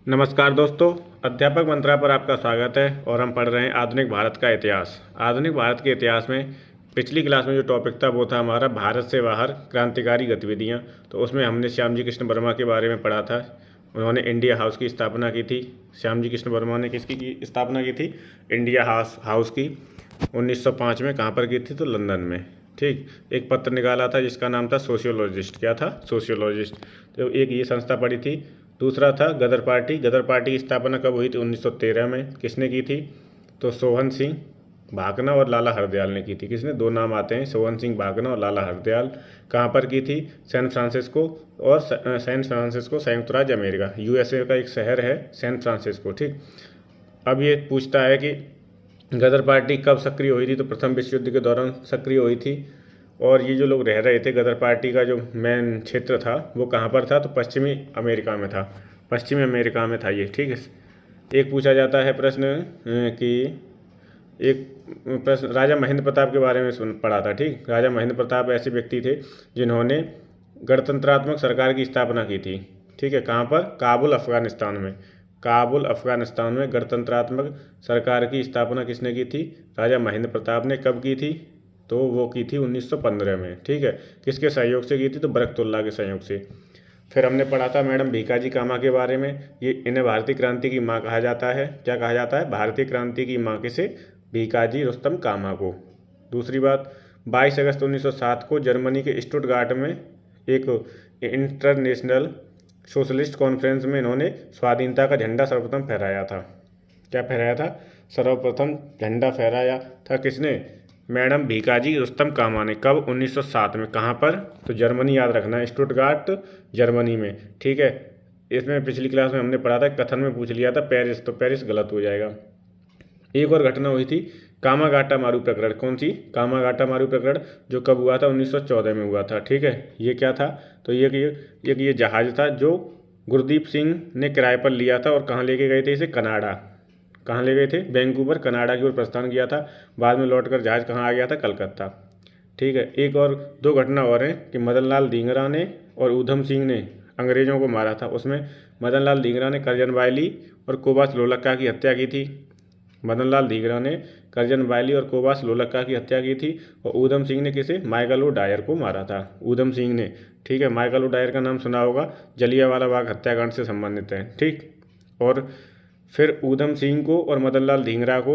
नमस्कार दोस्तों। अध्यापक मंत्रा पर आपका स्वागत है और हम पढ़ रहे हैं आधुनिक भारत का इतिहास। आधुनिक भारत के इतिहास में पिछली क्लास में जो टॉपिक था वो था हमारा भारत से बाहर क्रांतिकारी गतिविधियां। तो उसमें हमने श्यामजी कृष्ण वर्मा के बारे में पढ़ा था। उन्होंने इंडिया हाउस की स्थापना की थी। श्यामजी कृष्ण वर्मा ने किसकी स्थापना की थी? इंडिया हाउस की 1905 में। कहाँ पर की थी? तो लंदन में। ठीक। एक पत्र निकाला था जिसका नाम था सोशियोलॉजिस्ट। क्या था? सोशियोलॉजिस्ट। तो एक ये संस्था पड़ी थी। दूसरा था गदर पार्टी। गदर पार्टी की स्थापना कब हुई थी? 1913 में। किसने की थी? तो सोहन सिंह भाकना और लाला हरदयाल ने की थी। किसने? दो नाम आते हैं, सोहन सिंह भाकना और लाला हरदयाल। कहाँ पर की थी? San Francisco. और सैन फ्रांसिस्को संयुक्त राज्य अमेरिका, यूएसए का एक शहर है सैन फ्रांसिस्को। ठीक। अब ये पूछता है कि गदर पार्टी कब सक्रिय हुई थी? तो प्रथम विश्व युद्ध के दौरान सक्रिय हुई थी। और ये जो लोग रह रहे थे, गदर पार्टी का जो मेन क्षेत्र था वो कहाँ पर था? तो पश्चिमी अमेरिका में था। पश्चिमी अमेरिका में था ये। ठीक है। एक पूछा जाता है प्रश्न कि एक प्रश्न राजा महेंद्र प्रताप के बारे में पढ़ा था। ठीक। राजा महेंद्र प्रताप ऐसे व्यक्ति थे जिन्होंने गणतंत्रात्मक सरकार की स्थापना की थी। ठीक है। कहाँ पर? काबुल अफगानिस्तान में। काबुल अफगानिस्तान में गणतंत्रात्मक सरकार की स्थापना किसने की थी? राजा महेंद्र प्रताप ने। कब की थी? तो वो की थी 1915 में। ठीक है। किसके सहयोग से की थी? तो बरकतुल्ला के सहयोग से। फिर हमने पढ़ा था मैडम भीकाजी कामा के बारे में। ये इन्हें भारतीय क्रांति की माँ कहा जाता है। क्या कहा जाता है? भारतीय क्रांति की माँ किसे? भीकाजी रुस्तम कामा को। दूसरी बात, 22 अगस्त 1907 को जर्मनी के स्टुटगार्ट में एक इंटरनेशनल सोशलिस्ट कॉन्फ्रेंस में इन्होंने स्वाधीनता का झंडा सर्वप्रथम फहराया था। क्या फहराया था? सर्वप्रथम झंडा फहराया था किसने? मैडम भीकाजी रुस्तम कामा ने। कब? 1907 में। कहाँ पर? तो जर्मनी, याद रखना है, स्टुटगार्ट जर्मनी में। ठीक है। इसमें पिछली क्लास में हमने पढ़ा था, कथन में पूछ लिया था पेरिस, तो पेरिस गलत हो जाएगा। एक और घटना हुई थी, कामागाटा मारू प्रकरण। कौन सी? कामागाटा मारू प्रकरण, जो कब हुआ था? 1914 में हुआ था। ठीक है। ये क्या था? तो ये जहाज़ था जो गुरदीप सिंह ने किराए पर लिया था और कहाँ लेके गए थे इसे? कनाडा। कहाँ ले गए थे? वैंकूवर, कनाडा की ओर प्रस्थान किया था। बाद में लौटकर जहाज़ कहाँ आ गया था? कलकत्ता। ठीक है। एक और दो घटना और हैं कि मदन लाल धींगरा ने और ऊधम सिंह ने अंग्रेज़ों को मारा था। उसमें मदन लाल धींगरा ने करजन वायली और कोबास लोलक्का की हत्या की थी। मदन लाल धींगरा ने करजन वायली और कोबास लोलक्का की हत्या की थी। और ऊधम सिंह ने किसे? माइकल ओ डायर को मारा था। ऊधम सिंह ने। ठीक है। माइकल ओ डायर का नाम सुना होगा, जलियांवाला बाग हत्याकांड से संबंधित है। ठीक। और फिर ऊधम सिंह को और मदन लाल धींगरा को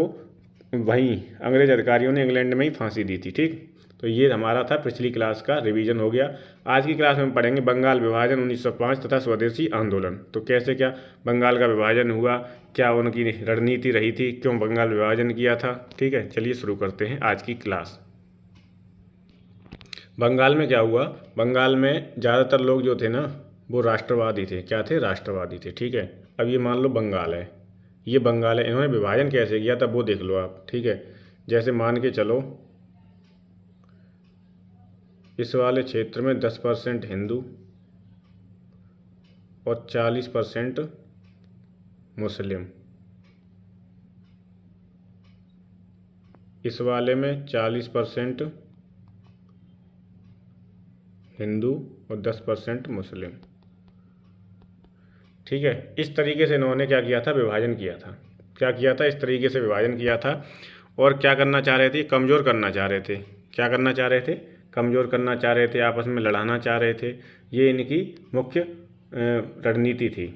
वहीं अंग्रेज अधिकारियों ने इंग्लैंड में ही फांसी दी थी। ठीक। तो ये हमारा था पिछली क्लास का रिवीजन हो गया। आज की क्लास में हम पढ़ेंगे बंगाल विभाजन 1905 तथा स्वदेशी आंदोलन। तो कैसे क्या बंगाल का विभाजन हुआ, क्या उनकी रणनीति रही थी, क्यों बंगाल विभाजन किया था। ठीक है। चलिए शुरू करते हैं आज की क्लास। बंगाल में क्या हुआ? बंगाल में ज़्यादातर लोग जो थे ना वो राष्ट्रवादी थे। क्या थे? राष्ट्रवादी थे। ठीक है। अब ये मान लो बंगाल है, ये बंगाल है। इन्होंने विभाजन कैसे किया था वो देख लो आप। ठीक है। जैसे मान के चलो इस वाले क्षेत्र में 10% हिंदू और 40% मुस्लिम। इस वाले में 40% हिंदू और 10% मुस्लिम। ठीक है। इस तरीके से इन्होंने क्या किया था? विभाजन किया था। क्या किया था? इस तरीके से विभाजन किया था। और क्या करना चाह रहे थे? कमज़ोर करना चाह रहे थे। क्या करना चाह रहे थे? कमज़ोर करना चाह रहे थे, आपस में लड़ाना चाह रहे थे। ये इनकी मुख्य रणनीति थी।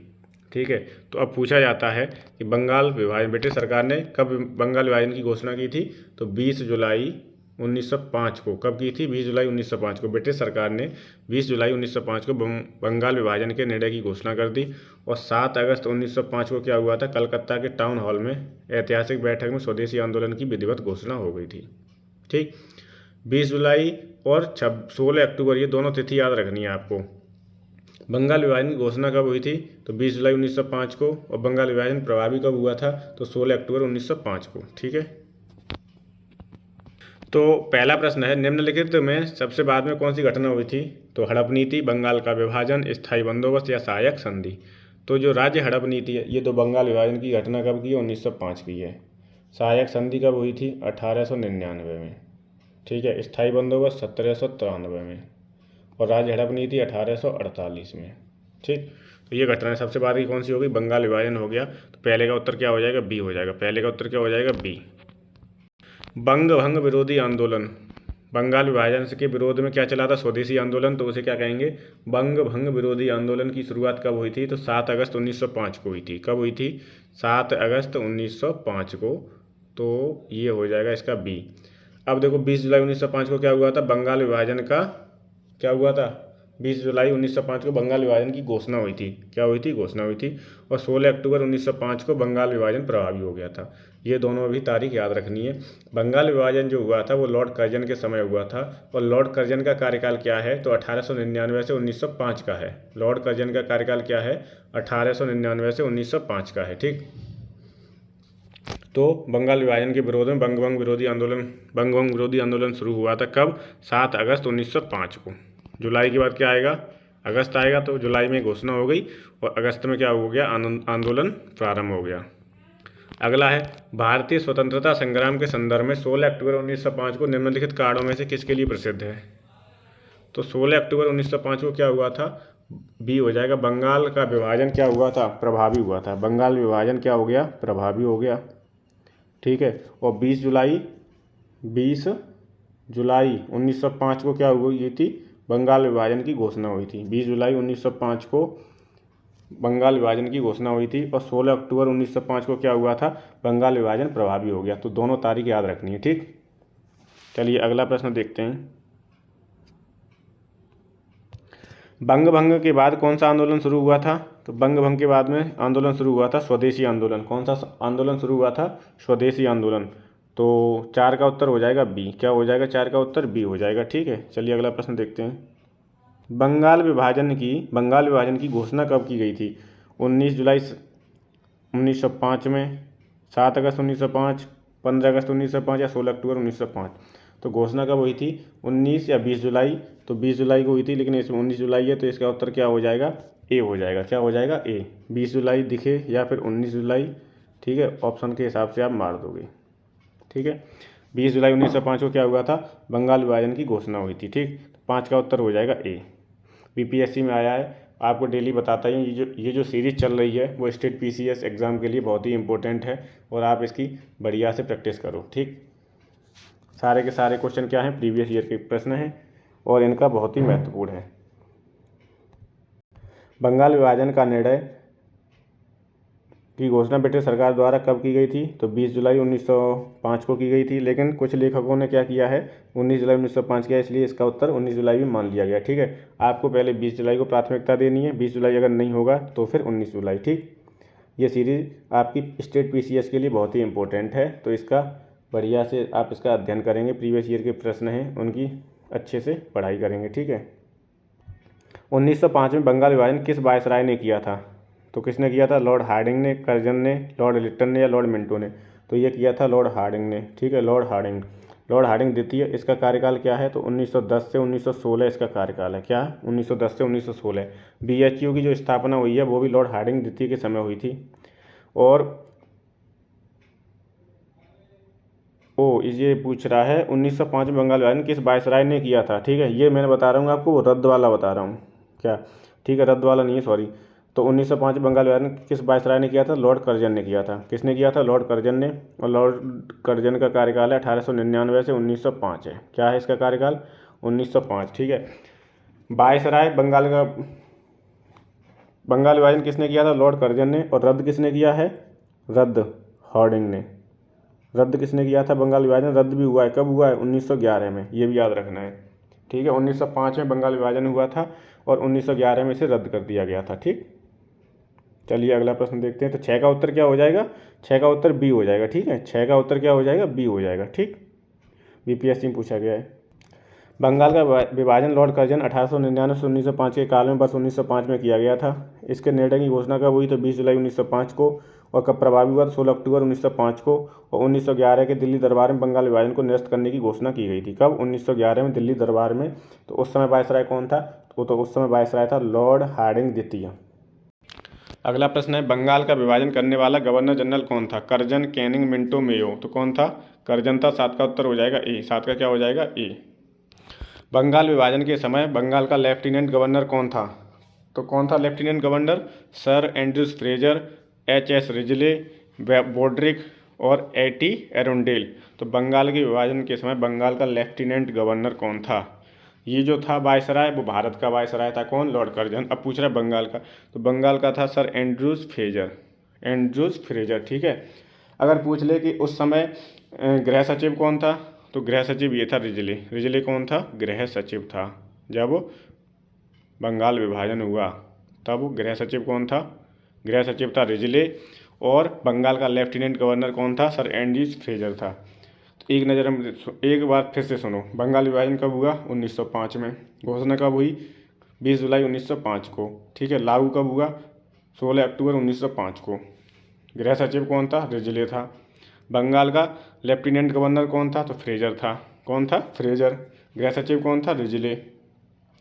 ठीक है। तो अब पूछा जाता है कि बंगाल विभाजन ब्रिटिश सरकार ने कब बंगाल विभाजन की घोषणा की थी? तो 20 जुलाई 1905 को। कब की थी? 20 जुलाई 1905 को ब्रिटिश सरकार ने 20 जुलाई 1905 को बंगाल विभाजन के निर्णय की घोषणा कर दी। और 7 अगस्त 1905 को क्या हुआ था? कलकत्ता के टाउन हॉल में ऐतिहासिक बैठक में स्वदेशी आंदोलन की विधिवत घोषणा हो गई थी। ठीक। 20 जुलाई और 16 अक्टूबर, ये दोनों तिथि याद रखनी है आपको। बंगाल विभाजन की घोषणा कब हुई थी? तो 20 जुलाई 1905 को। और बंगाल विभाजन प्रभावी कब हुआ था? तो 16 अक्टूबर 1905 को। ठीक है। तो पहला प्रश्न है, निम्नलिखित में सबसे बाद में कौन सी घटना हुई थी? तो हड़प नीति, बंगाल का विभाजन, स्थायी बंदोबस्त या सहायक संधि। तो जो राज्य हड़प नीति है ये तो बंगाल विभाजन की घटना कब की है? 1905 की है। सहायक संधि कब हुई थी? 1899 में। ठीक है। स्थायी बंदोबस्त 1793 में। और राज्य हड़प नीति 1848 में। ठीक। तो ये घटनाएं सबसे बाद की कौन सी हो गई, बंगाल विभाजन हो गया। तो पहले का उत्तर क्या हो जाएगा, बी हो जाएगा। पहले का उत्तर क्या हो जाएगा, बी। बंग भंग विरोधी आंदोलन, बंगाल विभाजन के विरोध में क्या चला था, स्वदेशी आंदोलन, तो उसे क्या कहेंगे, बंग भंग विरोधी आंदोलन की शुरुआत कब हुई थी, तो 7 अगस्त 1905 को हुई थी। कब हुई थी, 7 अगस्त 1905 को। तो ये हो जाएगा इसका बी। अब देखो 20 जुलाई 1905 को क्या हुआ था, बंगाल विभाजन का क्या हुआ था, 20 जुलाई 1905 को बंगाल विभाजन की घोषणा हुई थी। क्या हुई थी, घोषणा हुई थी। और 16 अक्टूबर 1905 को बंगाल विभाजन प्रभावी हो गया था। ये दोनों भी तारीख याद रखनी है। बंगाल विभाजन जो हुआ था वो लॉर्ड कर्जन के समय हुआ था। और लॉर्ड कर्जन का कार्यकाल क्या है, तो 1899 से 1905 का है। लॉर्ड कर्जन का कार्यकाल क्या है, 1899 से 1905 का है। ठीक, तो बंगाल विभाजन के विरोध में बंग भंग विरोधी आंदोलन शुरू हुआ था। कब, 7 अगस्त 1905 को। जुलाई के बाद क्या आएगा, अगस्त आएगा। तो जुलाई में घोषणा हो गई और अगस्त में क्या हो गया, आंदोलन प्रारंभ हो गया। अगला है, भारतीय स्वतंत्रता संग्राम के संदर्भ में 16 अक्टूबर 1905 को निम्नलिखित कारणों में से किसके लिए प्रसिद्ध है। तो 16 अक्टूबर 1905 को क्या हुआ था, बी हो जाएगा, बंगाल का विभाजन क्या हुआ था, प्रभावी हुआ था। बंगाल विभाजन क्या हो गया, प्रभावी हो गया। ठीक है। और 20 जुलाई 1905 को क्या हुई थी, बंगाल विभाजन की घोषणा हुई थी। 20 जुलाई 1905 को बंगाल विभाजन की घोषणा हुई थी और 16 अक्टूबर 1905 को क्या हुआ था, बंगाल विभाजन प्रभावी हो गया। तो दोनों तारीख याद रखनी है। ठीक, चलिए अगला प्रश्न देखते हैं। बंग भंग के बाद कौन सा आंदोलन शुरू हुआ था, तो बंग भंग के बाद में आंदोलन शुरू हुआ था स्वदेशी आंदोलन। कौन सा आंदोलन शुरू हुआ था, स्वदेशी आंदोलन। तो 4 का उत्तर हो जाएगा बी। क्या हो जाएगा, 4 का उत्तर बी हो जाएगा। ठीक है, चलिए अगला प्रश्न देखते हैं। बंगाल विभाजन की घोषणा कब की गई थी, 19 जुलाई 1905 में, 7 अगस्त 1905, 15 अगस्त 1905 या 16 अक्टूबर 1905। तो घोषणा कब हुई थी, 19 या 20 जुलाई। तो 20 जुलाई को हुई थी, लेकिन इसमें 19 जुलाई है, तो इसका उत्तर क्या हो जाएगा, ए हो जाएगा। क्या हो जाएगा, ए। 20 जुलाई दिखे या फिर 19 जुलाई। ठीक है, ऑप्शन के हिसाब से आप मार दोगे। ठीक है, 20 जुलाई 1905 को क्या हुआ था, बंगाल विभाजन की घोषणा हुई थी। ठीक, 5 का उत्तर हो जाएगा ए। बीपीएससी में आया है, आपको डेली बताता ही। ये जो सीरीज़ चल रही है वो स्टेट पीसीएस एग्ज़ाम के लिए बहुत ही इंपॉर्टेंट है और आप इसकी बढ़िया से प्रैक्टिस करो। ठीक, सारे के सारे क्वेश्चन क्या हैं, प्रीवियस ईयर के प्रश्न हैं और इनका बहुत ही महत्वपूर्ण है। बंगाल विभाजन का निर्णय की घोषणा ब्रिटिश सरकार द्वारा कब की गई थी, तो 20 जुलाई 1905 को की गई थी। लेकिन कुछ लेखकों ने क्या किया है, 19 जुलाई 1905 किया, इसलिए इसका उत्तर 19 जुलाई भी मान लिया गया। ठीक है, आपको पहले 20 जुलाई को प्राथमिकता देनी है। 20 जुलाई अगर नहीं होगा तो फिर 19 जुलाई। ठीक, ये सीरीज आपकी स्टेट पीसीएस के लिए बहुत ही इंपॉर्टेंट है, तो इसका बढ़िया से आप इसका अध्ययन करेंगे। प्रीवियस ईयर के प्रश्न हैं उनकी अच्छे से पढ़ाई करेंगे। ठीक है, 1905 में बंगाल विभाजन किस वायसराय ने किया था, तो किसने किया था, लॉर्ड हार्डिंग ने, कर्जन ने, लॉर्ड लिट्टन ने या लॉर्ड मिंटो ने। तो ये किया था लॉर्ड हार्डिंग ने। ठीक है, लॉर्ड हार्डिंग द्वितीय। इसका कार्यकाल क्या है, तो 1910 से 1916 इसका कार्यकाल है। क्या, 1910 से 1916। बीएचयू की जो स्थापना हुई है वो भी लॉर्ड हार्डिंग द्वितीय के समय हुई थी। और ये पूछ रहा है 1905 में बंगाल विभाजन किस वायसराय ने किया था। ठीक है, ये मैंने बता रहा हूँ आपको, वो रद्द वाला बता रहा हूँ। क्या, ठीक है, रद्द वाला नहीं है, सॉरी। तो 1905 में बंगाल विभाजन किस वायसराय ने किया था, लॉर्ड कर्जन ने किया था। किसने किया था, लॉर्ड कर्जन ने। और लॉर्ड कर्जन का कार्यकाल है 1899 से 1905 है। क्या है इसका कार्यकाल, 1905। ठीक है, वायसराय बंगाल विभाजन किसने किया था, लॉर्ड कर्जन ने। और रद्द किसने किया है, रद्द हार्डिंग ने। रद्द किसने किया था, बंगाल विभाजन रद्द भी हुआ है। कब हुआ है, 1911 में। ये भी याद रखना है। ठीक है, 1905 में बंगाल विभाजन हुआ था और 1911 में इसे रद्द कर दिया गया था। ठीक, चलिए अगला प्रश्न देखते हैं। तो 6 का उत्तर क्या हो जाएगा, 6 का उत्तर बी हो जाएगा। ठीक है, 6 का उत्तर क्या हो जाएगा, बी हो जाएगा। ठीक, बीपीएससी में पूछा गया है। बंगाल का विभाजन लॉर्ड कर्जन 1899 से 1905 के काल में वर्ष 1905 में किया गया था। इसके निर्णय की घोषणा कब हुई, तो 20 जुलाई 1905 को। और कब प्रभावी हुआ, 16 अक्टूबर 1905 को। और 1911 के दिल्ली दरबार में बंगाल विभाजन को निरस्त करने की घोषणा की गई थी। कब, 1911 में दिल्ली दरबार में। तो उस समय वायसराय कौन था, तो उस समय वायसराय था लॉर्ड हार्डिंग द्वितीय। अगला प्रश्न है, बंगाल का विभाजन करने वाला गवर्नर जनरल कौन था, कर्जन, कैनिंग, मिंटो, मेयो। तो कौन था, कर्जन था। 7 का उत्तर हो जाएगा ए। 7 का क्या हो जाएगा, ए। बंगाल विभाजन के समय बंगाल का लेफ्टिनेंट गवर्नर कौन था, तो कौन था lieutenant governor? Sir Andrews Fraser, H S. Risley, Bodrick और ए.टी. एरोंडेल। तो बंगाल के विभाजन के समय बंगाल का लेफ्टिनेंट गवर्नर कौन था? ये जो था वायसराय, वो भारत का वायसराय था। कौन? Lord Curzon. अब पूछ रहा है बंगाल का, तो बंगाल का था sir Andrews Fraser, Andrews Fraser. ठीक है। अगर पूछ ले कि उस समय गृह सचिव कौन था, तो गृह सचिव ये था रिजले। रिजले कौन था? गृह सचिव था। जब बंगाल विभाजन हुआ तब गृह सचिव कौन था? गृह सचिव था रिजले। और बंगाल का लेफ्टिनेंट गवर्नर कौन था? सर एंड्रूज फ्रेजर था। तो एक बार फिर से सुनो, बंगाल विभाजन कब हुआ? 1905 में। घोषणा कब हुई? 20 जुलाई 1905 को। ठीक है। लागू कब हुआ? 16 अक्टूबर 1905 को। गृह सचिव कौन था? रिजले था। बंगाल का लेफ्टिनेंट गवर्नर कौन था? तो फ्रेजर था। कौन था? फ्रेजर। गृह सचिव कौन था? रिजले।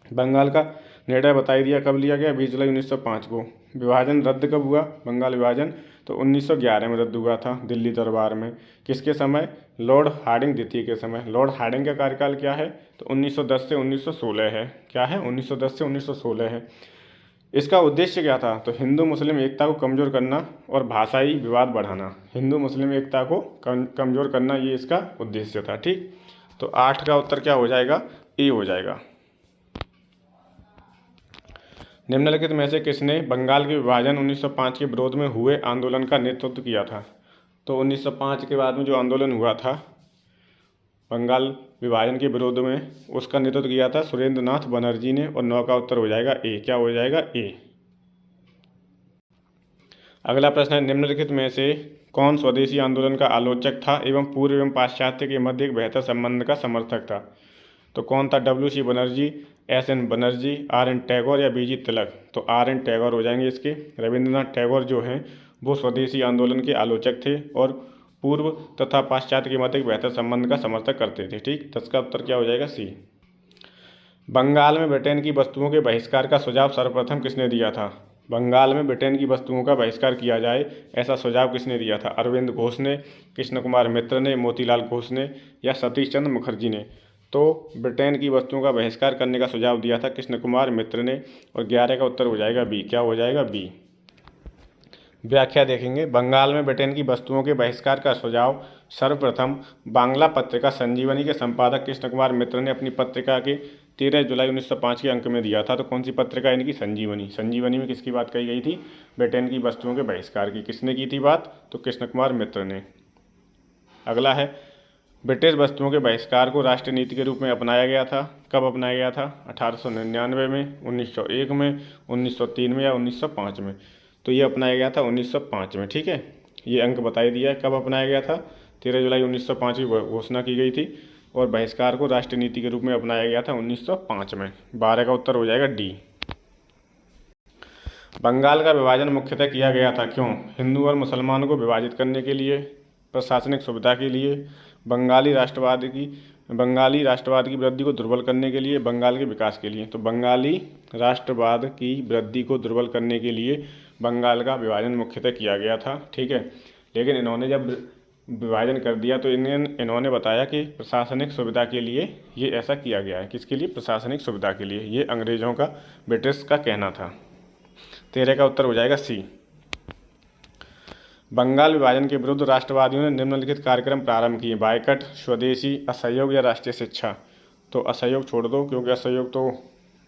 बंगाल का निर्णय बता ही दिया कब लिया गया? 20 जुलाई 1905 को। विभाजन रद्द कब हुआ? बंगाल विभाजन तो 1911 में रद्द हुआ था दिल्ली दरबार में। किसके समय? लॉर्ड हार्डिंग द्वितीय के समय। लॉर्ड हार्डिंग का कार्यकाल क्या है? तो 1910 से 1916 है। क्या है? 1910 से 1916 है। इसका उद्देश्य क्या था? तो हिंदू मुस्लिम एकता को कमज़ोर करना और भाषाई विवाद बढ़ाना। हिंदू मुस्लिम एकता को कमज़ोर करना, ये इसका उद्देश्य था। ठीक। तो 8 का उत्तर क्या हो जाएगा? ए हो जाएगा। निम्नलिखित में से किसने बंगाल के विभाजन 1905 के विरोध में हुए आंदोलन का नेतृत्व किया था? तो 1905 के बाद में जो आंदोलन हुआ था बंगाल विभाजन के विरोध में, उसका नेतृत्व किया था सुरेंद्र नाथ बनर्जी ने। और 9 का उत्तर हो जाएगा ए। क्या हो जाएगा? ए। अगला प्रश्न है, निम्नलिखित में से कौन स्वदेशी आंदोलन का आलोचक था एवं पूर्व एवं पाश्चात्य के मध्य एक बेहतर संबंध का समर्थक था? तो कौन था? W.C. Banerjee, S.N. Banerjee, R.N. Tagore या B.G. तिलक? तो R.N. टैगोर हो जाएंगे इसके। रविंद्रनाथ टैगोर जो हैं वो स्वदेशी आंदोलन के आलोचक थे और पूर्व तथा पाश्चात्य के मध्य एक बेहतर संबंध का समर्थक करते थे। ठीक। 10 का उत्तर क्या हो जाएगा? सी। बंगाल में ब्रिटेन की वस्तुओं के बहिष्कार का सुझाव सर्वप्रथम किसने दिया था? बंगाल में ब्रिटेन की वस्तुओं का बहिष्कार किया जाए, ऐसा सुझाव किसने दिया था? अरविंद घोष ने, कृष्ण कुमार मित्र ने, मोतीलाल घोष ने या सतीश चंद्र मुखर्जी ने? तो ब्रिटेन की वस्तुओं का बहिष्कार करने का सुझाव दिया था कृष्ण कुमार मित्र ने। और 11 का उत्तर हो जाएगा बी। क्या हो जाएगा? बी। व्याख्या देखेंगे। बंगाल में ब्रिटेन की वस्तुओं के बहिष्कार का सुझाव सर्वप्रथम बांग्ला पत्रिका संजीवनी के संपादक कृष्ण कुमार मित्र ने अपनी पत्रिका के 13 जुलाई 1905 के अंक में दिया था। तो कौन सी पत्रिका? इनकी संजीवनी। संजीवनी में किसकी बात कही गई थी? ब्रिटेन की वस्तुओं के बहिष्कार की। किसने की थी बात? तो कृष्ण कुमार मित्र ने। अगला है, ब्रिटिश वस्तुओं के बहिष्कार को राष्ट्रीय नीति के रूप में अपनाया गया था। कब अपनाया गया था? 1899 में, 1901 में, 1903 में या 1905 में? तो ये अपनाया गया था 1905 में। ठीक है। ये अंक बता ही दिया है कब अपनाया गया था। 13 जुलाई 1905 की घोषणा की गई थी और बहिष्कार को राष्ट्रीय नीति के रूप में अपनाया गया था 1905 में। 12 का उत्तर हो जाएगा डी। बंगाल का विभाजन मुख्यतः किया गया था क्यों? हिंदू और मुसलमानों को विभाजित करने के लिए, प्रशासनिक सुविधा के लिए, बंगाली राष्ट्रवाद की वृद्धि को दुर्बल करने के लिए, बंगाल के विकास के लिए। तो बंगाली राष्ट्रवाद की वृद्धि को दुर्बल करने के लिए बंगाल का विभाजन मुख्यतः किया गया था। ठीक है। लेकिन इन्होंने जब विभाजन कर दिया तो इन्होंने बताया कि प्रशासनिक सुविधा के लिए ये ऐसा किया गया है। किसके लिए? प्रशासनिक सुविधा के लिए। ये अंग्रेजों का, ब्रिटिश का कहना था। 13 का उत्तर हो जाएगा सी। बंगाल विभाजन के विरुद्ध राष्ट्रवादियों ने निम्नलिखित कार्यक्रम प्रारंभ किए। बायकट, स्वदेशी, असहयोग या राष्ट्रीय शिक्षा? तो असहयोग छोड़ दो क्योंकि असहयोग तो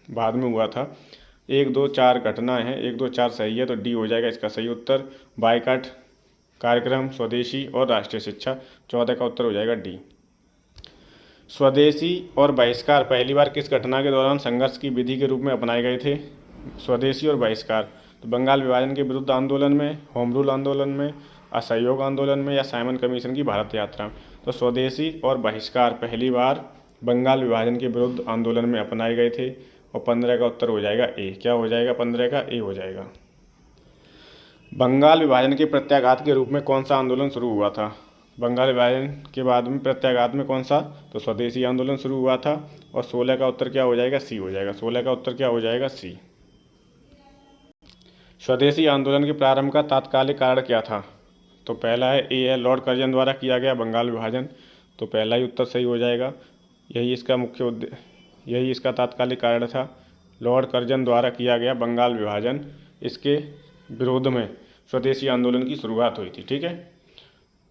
बाद में हुआ था। 1, 2, 4 घटना है, 1, 2, 4 सही है, तो डी हो जाएगा इसका सही उत्तर। बायकट, कार्यक्रम, स्वदेशी और राष्ट्रीय शिक्षा। 14 का उत्तर हो जाएगा डी। स्वदेशी और बहिष्कार पहली बार किस घटना के दौरान संघर्ष की विधि के रूप में अपनाए गए थे? स्वदेशी और बहिष्कार तो बंगाल विभाजन के विरुद्ध आंदोलन में, होम रूल आंदोलन में, असहयोग आंदोलन में या साइमन कमीशन की भारत यात्रा। तो स्वदेशी और बहिष्कार पहली बार बंगाल विभाजन के विरुद्ध आंदोलन में अपनाए गए थे। और 15 का उत्तर हो जाएगा ए। क्या हो जाएगा? 15 का ए हो जाएगा। बंगाल विभाजन के प्रत्याघात के रूप में कौन सा आंदोलन शुरू हुआ था? बंगाल विभाजन के बाद में प्रत्याघात में कौन सा? तो स्वदेशी आंदोलन शुरू हुआ था। और 16 का उत्तर क्या हो जाएगा? सी हो जाएगा। 16 का उत्तर क्या हो जाएगा? सी। स्वदेशी आंदोलन के प्रारंभ का तात्कालिक कारण क्या था? तो पहला है ए है, लॉर्ड कर्जन द्वारा किया गया बंगाल विभाजन। तो पहला ही उत्तर सही हो जाएगा। यही इसका तात्कालिक कारण था। लॉर्ड कर्जन द्वारा किया गया बंगाल विभाजन, इसके विरोध में स्वदेशी आंदोलन की शुरुआत हुई थी। ठीक है,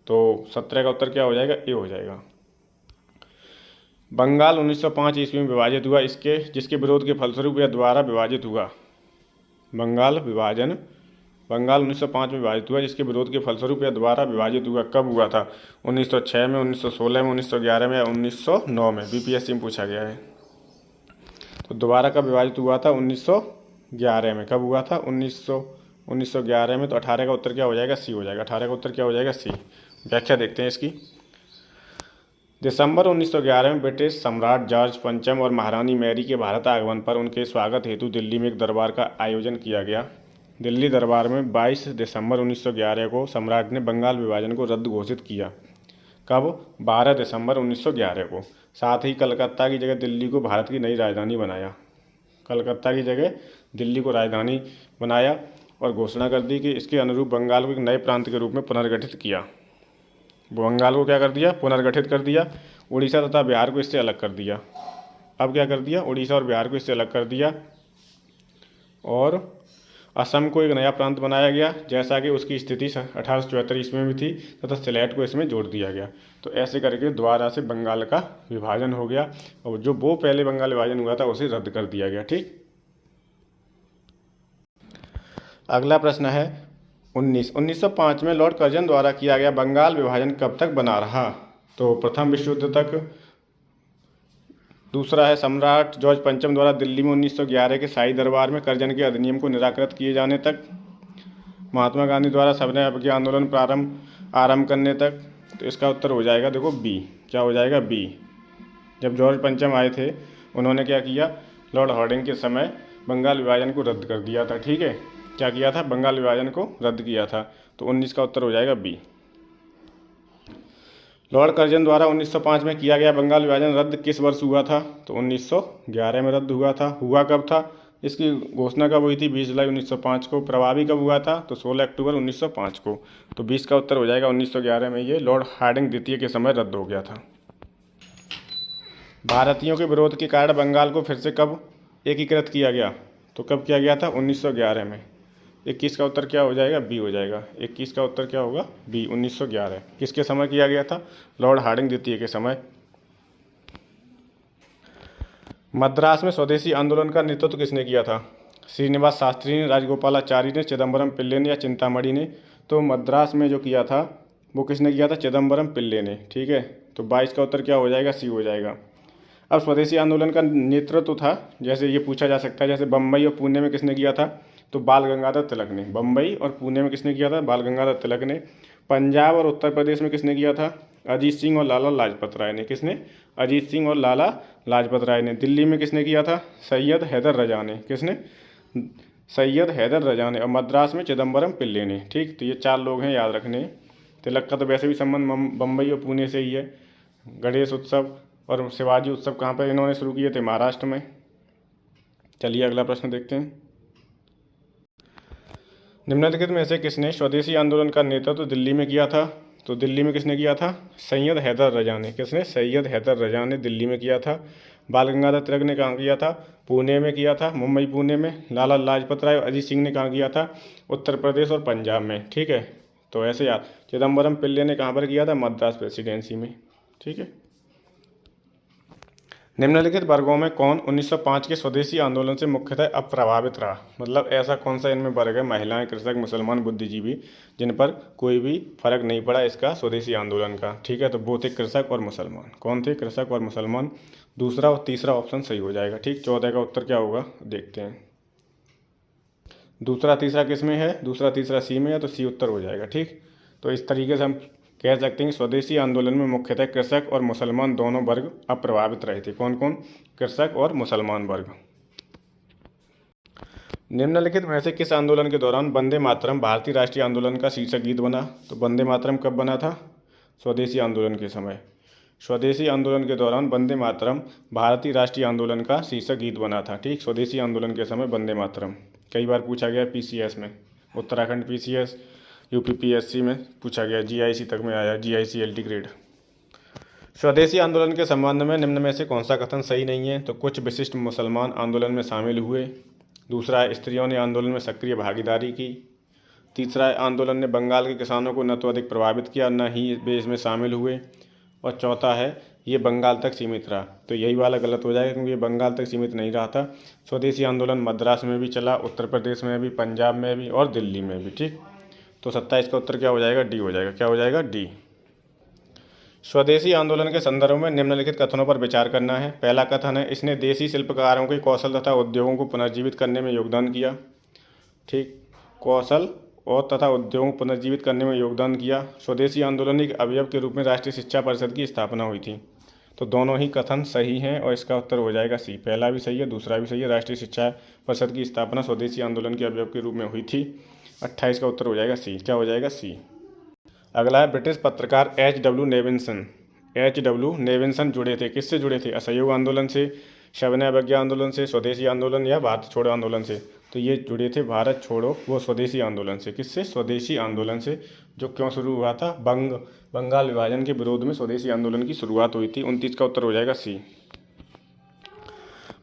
तो 17 का उत्तर क्या हो जाएगा? ए हो जाएगा। बंगाल 1905 ईस्वी में विभाजित हुआ, इसके जिसके विरोध के फलस्वरूप यह दोबारा विभाजित हुआ। बंगाल 1905 में विभाजित हुआ, जिसके विरोध के फलस्वरूप यह दोबारा विभाजित हुआ। कब हुआ था? 1906 में, 1916 में, 1911 में या 1909 में? बीपीएससी में पूछा गया है। तो दोबारा कब विभाजित हुआ था? 1911 में। कब हुआ था? 1911 में। तो 18 का उत्तर क्या हो जाएगा? सी हो जाएगा। 18 का उत्तर क्या हो जाएगा? सी। व्याख्या देखते हैं इसकी। दिसंबर 1911 में ब्रिटिश सम्राट जॉर्ज पंचम और महारानी मैरी के भारत आगमन पर उनके स्वागत हेतु दिल्ली में एक दरबार का आयोजन किया गया। दिल्ली दरबार में 22 दिसंबर 1911 को सम्राट ने बंगाल विभाजन को रद्द घोषित किया। कब? 12 दिसंबर 1911 को। साथ ही कलकत्ता की जगह दिल्ली को भारत की नई राजधानी बनाया। कलकत्ता की जगह दिल्ली को राजधानी बनाया और घोषणा कर दी कि इसके अनुरूप बंगाल को एक नए प्रांत के रूप में पुनर्गठित किया। बंगाल को क्या कर दिया? पुनर्गठित कर दिया। उड़ीसा तथा बिहार को इससे अलग कर दिया। अब क्या कर दिया? उड़ीसा और बिहार को इससे अलग कर दिया और असम को एक नया प्रांत बनाया गया, जैसा कि उसकी स्थिति 1874 ईस्वी में थी, तथा सिलेट को इसमें जोड़ दिया गया। तो ऐसे करके दोबारा से बंगाल का विभाजन हो गया और जो वो पहले बंगाल विभाजन हुआ था उसे रद्द कर दिया गया। ठीक। अगला प्रश्न है 1905 में लॉर्ड कर्जन द्वारा किया गया बंगाल विभाजन कब तक बना रहा? तो प्रथम विश्व युद्ध तक। दूसरा है सम्राट जॉर्ज पंचम द्वारा दिल्ली में 1911 के शाही दरबार में कर्जन के अधिनियम को निराकृत किए जाने तक। महात्मा गांधी द्वारा सविनय अवज्ञा आंदोलन आरंभ करने तक। तो इसका उत्तर हो जाएगा, देखो बी। क्या हो जाएगा? बी। जब जॉर्ज पंचम आए थे उन्होंने क्या किया? लॉर्ड हार्डिंग के समय बंगाल विभाजन को रद्द कर दिया था। ठीक है, क्या किया था? बंगाल विभाजन को रद्द किया था। तो 19 का उत्तर हो जाएगा बी। लॉर्ड कर्जन द्वारा 1905 में किया गया बंगाल विभाजन रद्द किस वर्ष हुआ था? तो 1911 में रद्द हुआ था। हुआ कब था? इसकी घोषणा कब हुई थी? 20 जुलाई 1905 को। प्रभावी कब हुआ था? तो 16 अक्टूबर 1905 को। तो 20 का उत्तर हो जाएगा 1911 में ये लॉर्ड हार्डिंग द्वितीय के समय रद्द हो गया था। भारतीयों के विरोध के कारण बंगाल को फिर से कब एकीकृत किया गया? तो कब किया गया था? 1911 में। 21 का उत्तर क्या हो जाएगा? बी हो जाएगा। 21 का उत्तर क्या होगा? बी। 1911 किसके समय किया गया था? लॉर्ड हार्डिंग द्वितीय के समय। मद्रास में स्वदेशी आंदोलन का नेतृत्व किसने किया था? श्रीनिवास शास्त्री ने, राजगोपालाचारी ने, चिदम्बरम पिल्ले ने या चिंतामणि ने? तो मद्रास में जो किया था वो किसने किया था? चिदम्बरम पिल्ले ने। ठीक है, तो 22 का उत्तर क्या हो जाएगा? सी हो जाएगा। अब स्वदेशी आंदोलन का नेतृत्व था, जैसे ये पूछा जा सकता है, जैसे बम्बई और पुणे में किसने किया था? तो बाल गंगाधर तिलक ने। बम्बई और पुणे में किसने किया था? बाल गंगाधर तिलक ने। पंजाब और उत्तर प्रदेश में किसने किया था? अजीत सिंह और लाला लाजपत राय ने। किसने? अजीत सिंह और लाला लाजपत राय ने। दिल्ली में किसने किया था? सैयद हैदर रजा ने। किसने? सैयद हैदर रजा ने। और मद्रास में चिदम्बरम पिल्ले ने। ठीक, तो ये 4 लोग हैं, याद रखने। तिलक का तो वैसे भी संबंध बम्बई और पुणे से ही है। गणेश उत्सव और शिवाजी उत्सव कहाँ पर इन्होंने शुरू किए थे? महाराष्ट्र में। चलिए अगला प्रश्न देखते हैं। निम्नलिखित में से किसने स्वदेशी आंदोलन का नेतृत्व दिल्ली में किया था? तो दिल्ली में किसने किया था? सैयद हैदर रजा ने। किसने? सैयद हैदर रजा ने दिल्ली में किया था। बाल गंगाधर तिलक ने कहाँ किया था? पुणे में किया था, मुंबई पुणे में। लाला लाजपत राय और अजीत सिंह ने कहाँ किया था? उत्तर प्रदेश और पंजाब में। ठीक है, तो ऐसे याद। चिदम्बरम पिल्ले ने कहाँ पर किया था? मद्रास प्रेसिडेंसी में। ठीक है। निम्नलिखित वर्गों में कौन 1905 के स्वदेशी आंदोलन से मुख्यतः अप्रभावित रहा? मतलब ऐसा कौन सा इनमें वर्ग है, महिलाएं, कृषक, मुसलमान, बुद्धिजीवी, जिन पर कोई भी फर्क नहीं पड़ा इसका स्वदेशी आंदोलन का? ठीक है, तो वो थे कृषक और मुसलमान। कौन थे? कृषक और मुसलमान। दूसरा और तीसरा ऑप्शन सही हो जाएगा। ठीक, 14 का उत्तर क्या होगा देखते हैं। दूसरा तीसरा किस में है? दूसरा तीसरा सी में है, तो सी उत्तर हो जाएगा। ठीक, तो इस तरीके से हम कह सकते हैं कि स्वदेशी आंदोलन में मुख्यतः कृषक और मुसलमान दोनों वर्ग अप्रभावित रहे थे। कौन कौन? कृषक और मुसलमान वर्ग। निम्नलिखित में से किस आंदोलन के दौरान वंदे मातरम भारतीय राष्ट्रीय आंदोलन का शीर्षक गीत बना? तो वंदे मातरम कब बना था? स्वदेशी आंदोलन के समय। स्वदेशी आंदोलन के दौरान वंदे मातरम भारतीय राष्ट्रीय आंदोलन का शीर्षक गीत बना था। ठीक, स्वदेशी आंदोलन के समय वंदे मातरम। कई बार पूछा गया पीसीएस में, उत्तराखंड पीसीएस, यूपीपीएससी में पूछा गया, जीआईसी तक में आया, जीआईसी एलटी ग्रेड। स्वदेशी आंदोलन के संबंध में निम्न में से कौन सा कथन सही नहीं है? तो कुछ विशिष्ट मुसलमान आंदोलन में शामिल हुए। दूसरा है स्त्रियों ने आंदोलन में सक्रिय भागीदारी की। तीसरा है आंदोलन ने बंगाल के किसानों को न तो अधिक प्रभावित किया न ही वे इसमें शामिल हुए। और चौथा है ये बंगाल तक सीमित रहा। तो यही वाला गलत हो जाएगा क्योंकि ये बंगाल तक सीमित नहीं रहा था। स्वदेशी आंदोलन मद्रास में भी चला, उत्तर प्रदेश में भी, पंजाब में भी और दिल्ली में भी। ठीक, तो 27 का उत्तर क्या हो जाएगा? डी हो जाएगा। क्या हो जाएगा? डी। स्वदेशी आंदोलन के संदर्भ में निम्नलिखित कथनों पर विचार करना है। पहला कथन है इसने देसी शिल्पकारों के कौशल तथा उद्योगों को पुनर्जीवित करने में योगदान किया। ठीक, कौशल और तथा उद्योगों को पुनर्जीवित करने में योगदान किया। स्वदेशी आंदोलन एक अवयव के रूप में राष्ट्रीय शिक्षा परिषद की स्थापना हुई थी। तो दोनों ही कथन सही हैं और इसका उत्तर हो जाएगा सी। पहला भी सही है, दूसरा भी सही है। राष्ट्रीय शिक्षा परिषद की स्थापना स्वदेशी आंदोलन के अवयव के रूप में हुई थी। 28 का उत्तर हो जाएगा सी। क्या हो जाएगा? सी। अगला है ब्रिटिश पत्रकार H.W. नेविन्सन। H.W. नेविन्सन जुड़े थे, किससे जुड़े थे? असहयोग आंदोलन से, सविनय अवज्ञा आंदोलन से, स्वदेशी आंदोलन या भारत छोड़ो आंदोलन से? तो ये जुड़े थे भारत छोड़ो वो स्वदेशी आंदोलन से। किससे? स्वदेशी आंदोलन से, जो क्यों शुरू हुआ था? बंगाल विभाजन के विरोध में स्वदेशी आंदोलन की शुरुआत हुई थी। 29 का उत्तर हो जाएगा सी।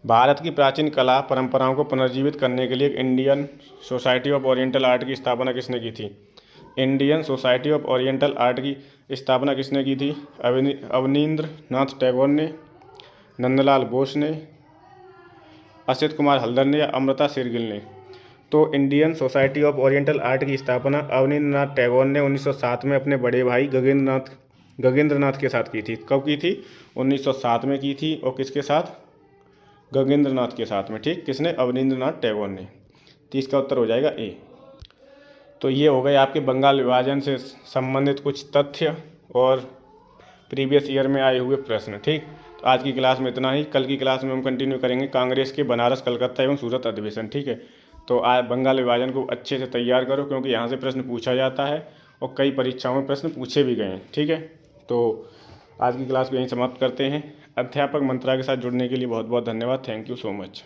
भारत की प्राचीन कला परंपराओं को पुनर्जीवित करने के लिए Indian society of oriental art की स्थापना किसने की थी? Indian society of oriental art की स्थापना किसने की थी? अवनींद्र नाथ टैगोर ने, नंदलाल बोस ने, असित कुमार हल्दर ने या अमृता शेरगिल ने? तो Indian society of oriental art की स्थापना अवनींद्र नाथ टैगोर ने 1907 में अपने बड़े भाई गगनेंद्र नाथ के साथ की थी। कब की थी? 1907 में की थी। और किसके साथ? गगनेंद्र नाथ के साथ में। ठीक, किसने? अवनींद्र नाथ टैगोर ने। 30 का उत्तर हो जाएगा ए। तो ये हो गए आपके बंगाल विभाजन से संबंधित कुछ तथ्य और प्रीवियस ईयर में आए हुए प्रश्न। ठीक, तो आज की क्लास में इतना ही। कल की क्लास में हम कंटिन्यू करेंगे कांग्रेस के बनारस, कलकत्ता एवं सूरत अधिवेशन। ठीक है, तो आज बंगाल विभाजन को अच्छे से तैयार करो क्योंकि यहाँ से प्रश्न पूछा जाता है और कई परीक्षाओं में प्रश्न पूछे भी गए हैं। ठीक है, तो आज की क्लास को यहीं समाप्त करते हैं। अध्यापक मंत्रा के साथ जुड़ने के लिए बहुत बहुत धन्यवाद। Thank you so much.